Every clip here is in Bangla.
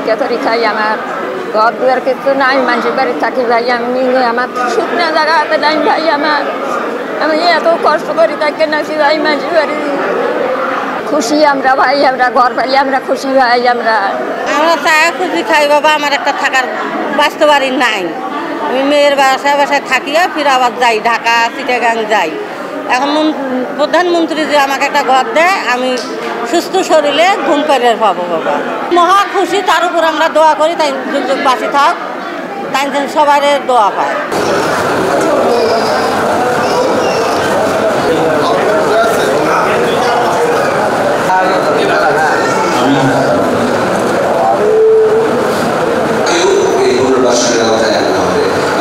ভিক্ষা করে খাই। আমার ঘর দুয়ার কিছু নাই, মানুষের বাড়ি থাকি ভাই। আমি আমার শুকনা জায়গাতে নাই ভাই। আমি এত কষ্ট করি তাকে নাকি ভাই। মানুষের বাড়ি খুশি আমরা ভাই, আমরা ঘর পাইলে আমরা খুশি ভাই। আমরা চা খুশি খাই বাবা। আমার একটা থাকার বাস্তু বাড়ি নাই। আমি মেয়ের বাসায় থাকি, ফির আবার যাই ঢাকা, চিটাগাং যাই। এখন প্রধানমন্ত্রী যে আমাকে একটা ঘর দেয়, আমি সুস্থ শরীরে ঘুম পেরে পাবো বাবা। মহা খুশি। তার উপর আমরা দোয়া করি তাই যুগ বাঁচি থাক, তাই সবাই দোয়া পায়।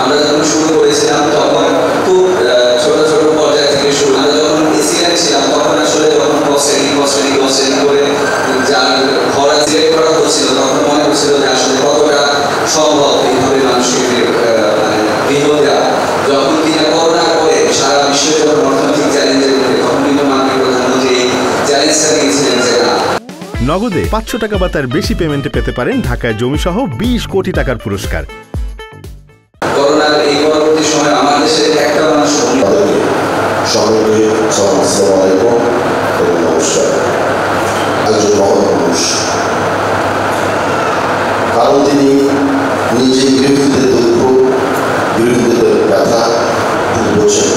আমরা যখন শুরু করেছিলাম তখন খুব ছোট ছোট পর্যায় থেকে শুরু। আমরা যখন এসিল্যান্ড ছিলাম তখন আসলে যখন শ্রেণী করে যার ঘর সিলেক্ট করা হচ্ছিল তখন মনে হচ্ছিল যে আসলে কতটা সম্ভব এইভাবে মানুষকে বিনোদ দেওয়া। যখন কিনা করোনার পরে সারা বিশ্বের যখন অর্থনৈতিক চ্যালেঞ্জের মধ্যে তখন কিন্তু মাননীয় প্রধানমন্ত্রী এই চ্যালেঞ্জটা দিয়েছিলেন যে না, নগদে 500 টাকা বা তার বেশি পেমেন্টে পেতে পারেন ঢাকায় জমিসহ 20 কোটি টাকার পুরস্কার। করোনার এই পরবর্তী সময় আমার দেশের একটা মানুষ নমস্কার। একজন মহান মানুষ, কারণ তিনি নিজে গৃহীদের দুঃখ, গৃহীদের ব্যথা বোঝেন।